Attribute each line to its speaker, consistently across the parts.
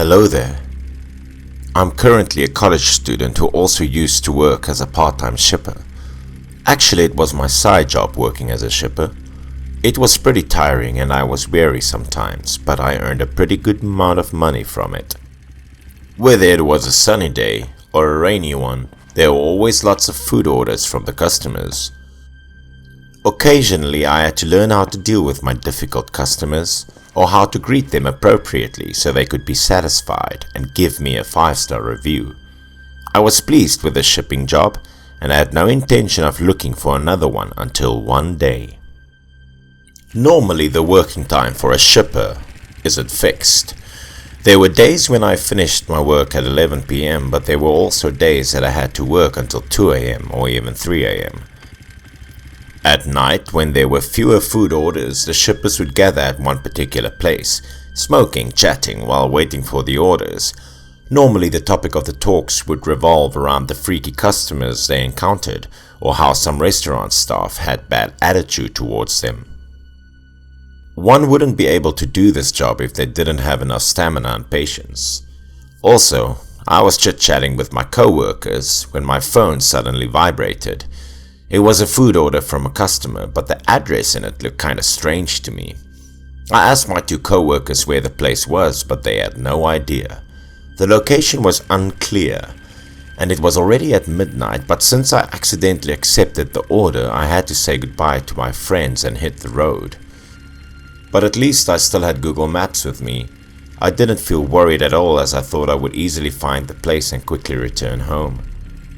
Speaker 1: Hello there. I'm currently a college student who also used to work as a part-time shipper. Actually, it was my side job working as a shipper. It was pretty tiring and I was weary sometimes, but I earned a pretty good amount of money from it. Whether it was a sunny day or a rainy one, there were always lots of food orders from the customers. Occasionally, I had to learn how to deal with my difficult customers or how to greet them appropriately so they could be satisfied and give me a 5-star review. I was pleased with the shipping job and I had no intention of looking for another one until one day. Normally, the working time for a shipper isn't fixed. There were days when I finished my work at 11 p.m, but there were also days that I had to work until 2 a.m. or even 3 a.m. At night, when there were fewer food orders, the shippers would gather at one particular place, smoking, chatting while waiting for the orders. Normally, the topic of the talks would revolve around the freaky customers they encountered or how some restaurant staff had bad attitude towards them. One wouldn't be able to do this job if they didn't have enough stamina and patience. Also, I was chit-chatting with my co-workers when my phone suddenly vibrated. It was a food order from a customer, but the address in it looked kinda strange to me. I asked my two co-workers where the place was, but they had no idea. The location was unclear, and it was already at midnight, but since I accidentally accepted the order, I had to say goodbye to my friends and hit the road. But at least I still had Google Maps with me. I didn't feel worried at all as I thought I would easily find the place and quickly return home.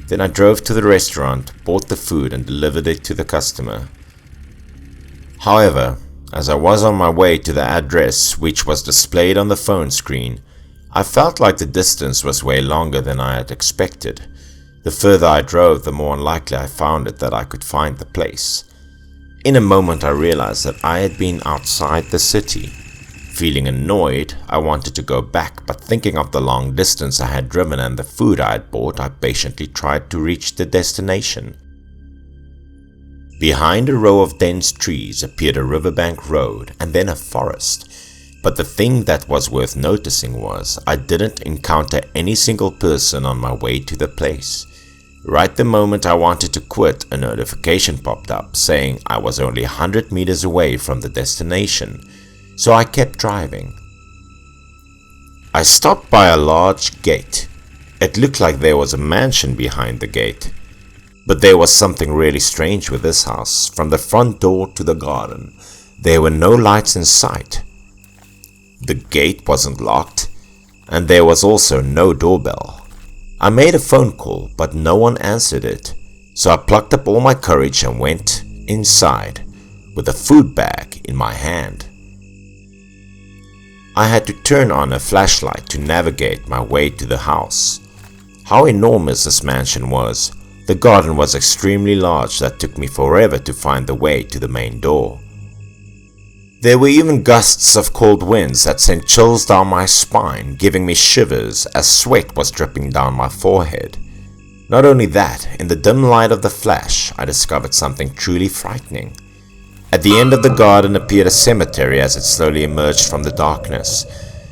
Speaker 1: Then I drove to the restaurant, bought the food and delivered it to the customer. However, as I was on my way to the address which was displayed on the phone screen, I felt like the distance was way longer than I had expected. The further I drove, the more unlikely I found it that I could find the place. In a moment I realized that I had been outside the city. Feeling annoyed, I wanted to go back, but thinking of the long distance I had driven and the food I had bought, I patiently tried to reach the destination. Behind a row of dense trees appeared a riverbank road and then a forest. But the thing that was worth noticing was I didn't encounter any single person on my way to the place. Right the moment I wanted to quit, a notification popped up saying I was only 100 meters away from the destination. So I kept driving. I stopped by a large gate. It looked like there was a mansion behind the gate. But there was something really strange with this house. From the front door to the garden, there were no lights in sight. The gate wasn't locked, and there was also no doorbell. I made a phone call, but no one answered it. So I plucked up all my courage and went inside with a food bag in my hand. I had to turn on a flashlight to navigate my way to the house. How enormous this mansion was. The garden was extremely large that took me forever to find the way to the main door. There were even gusts of cold winds that sent chills down my spine, giving me shivers as sweat was dripping down my forehead. Not only that, in the dim light of the flash, I discovered something truly frightening. At the end of the garden appeared a cemetery as it slowly emerged from the darkness.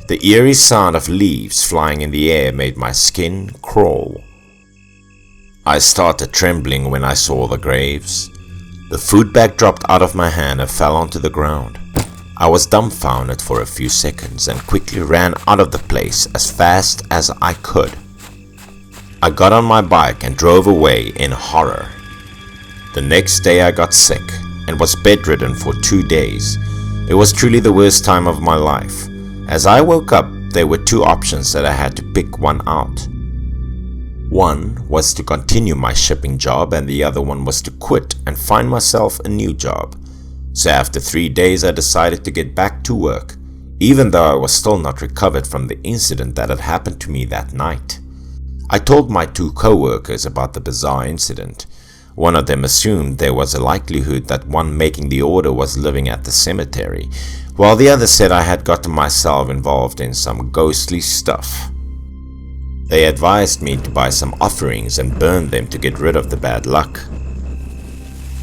Speaker 1: The eerie sound of leaves flying in the air made my skin crawl. I started trembling when I saw the graves. The food bag dropped out of my hand and fell onto the ground. I was dumbfounded for a few seconds and quickly ran out of the place as fast as I could. I got on my bike and drove away in horror. The next day I got sick and was bedridden for 2 days. It was truly the worst time of my life. As I woke up, there were two options that I had to pick one out. One was to continue my shipping job and the other one was to quit and find myself a new job. So after 3 days I decided to get back to work, even though I was still not recovered from the incident that had happened to me that night. I told my two co-workers about the bizarre incident. One of them assumed there was a likelihood that one making the order was living at the cemetery, while the other said I had gotten myself involved in some ghostly stuff. They advised me to buy some offerings and burn them to get rid of the bad luck.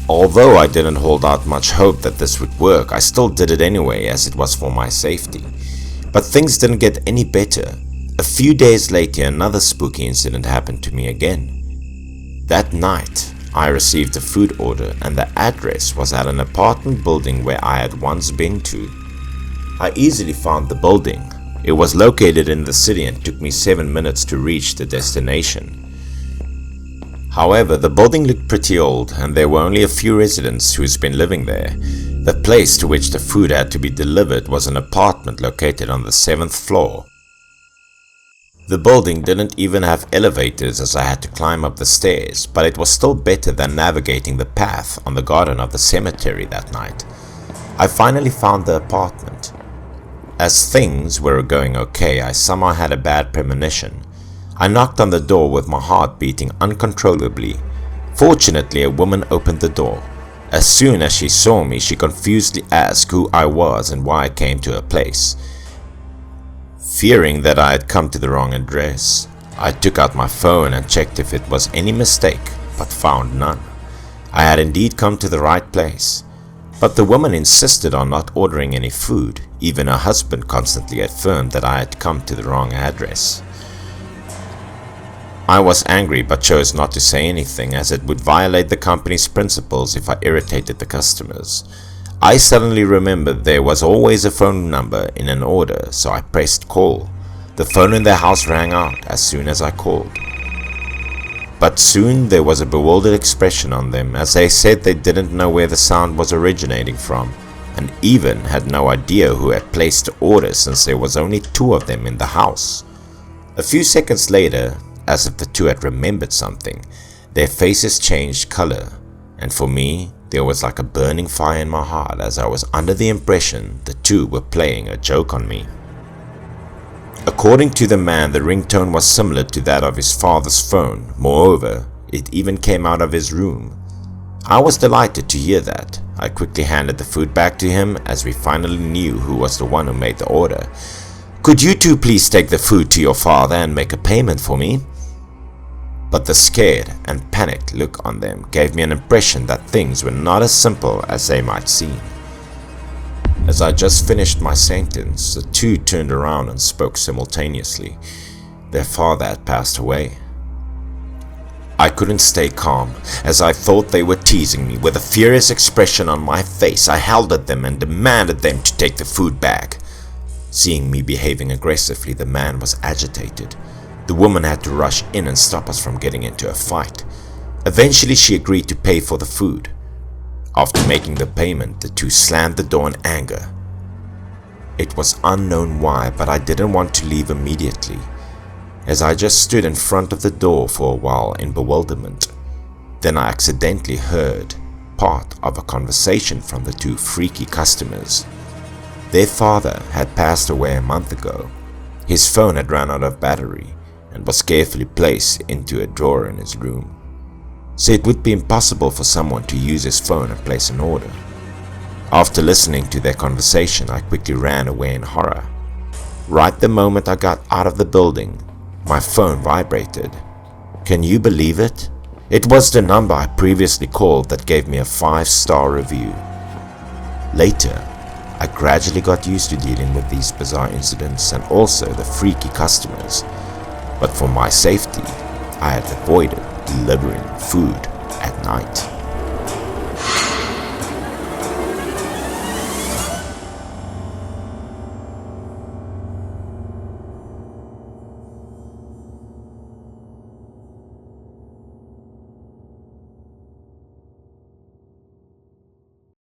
Speaker 1: Although I didn't hold out much hope that this would work, I still did it anyway as it was for my safety. But things didn't get any better. A few days later, another spooky incident happened to me again. That night, I received a food order and the address was at an apartment building where I had once been to. I easily found the building. It was located in the city and took me 7 minutes to reach the destination. However, the building looked pretty old and there were only a few residents who's been living there. The place to which the food had to be delivered was an apartment located on the 7th floor. The building didn't even have elevators as I had to climb up the stairs, but it was still better than navigating the path on the garden of the cemetery that night. I finally found the apartment. As things were going okay, I somehow had a bad premonition. I knocked on the door with my heart beating uncontrollably. Fortunately, a woman opened the door. As soon as she saw me, she confusedly asked who I was and why I came to her place. Fearing that I had come to the wrong address, I took out my phone and checked if it was any mistake, but found none. I had indeed come to the right place. But the woman insisted on not ordering any food. Even her husband constantly affirmed that I had come to the wrong address. I was angry but chose not to say anything as it would violate the company's principles if I irritated the customers. I suddenly remembered there was always a phone number in an order, so I pressed call. The phone in their house rang out as soon as I called. But soon there was a bewildered expression on them as they said they didn't know where the sound was originating from and even had no idea who had placed the order since there was only 2 of them in the house. A few seconds later, as if the 2 had remembered something, their faces changed color, and for me, there was like a burning fire in my heart as I was under the impression the 2 were playing a joke on me. According to the man, the ringtone was similar to that of his father's phone. Moreover, it even came out of his room. I was delighted to hear that. I quickly handed the food back to him as we finally knew who was the one who made the order. "Could you 2 please take the food to your father and make a payment for me?" But the scared and panicked look on them gave me an impression that things were not as simple as they might seem. As I just finished my sentence, the 2 turned around and spoke simultaneously. Their father had passed away. I couldn't stay calm, as I thought they were teasing me. With a furious expression on my face, I howled at them and demanded them to take the food back. Seeing me behaving aggressively, the man was agitated. The woman had to rush in and stop us from getting into a fight. Eventually, she agreed to pay for the food. After making the payment, the 2 slammed the door in anger. It was unknown why, but I didn't want to leave immediately, as I just stood in front of the door for a while in bewilderment. Then I accidentally heard part of a conversation from the 2 freaky customers. Their father had passed away a month ago. His phone had run out of battery and was carefully placed into a drawer in his room, so it would be impossible for someone to use his phone and place an order. After listening to their conversation, I quickly ran away in horror. Right the moment I got out of the building, my phone vibrated. Can you believe it? It was the number I previously called that gave me a 5-star review. Later, I gradually got used to dealing with these bizarre incidents and also the freaky customers. But for my safety, I had avoided delivering food at night.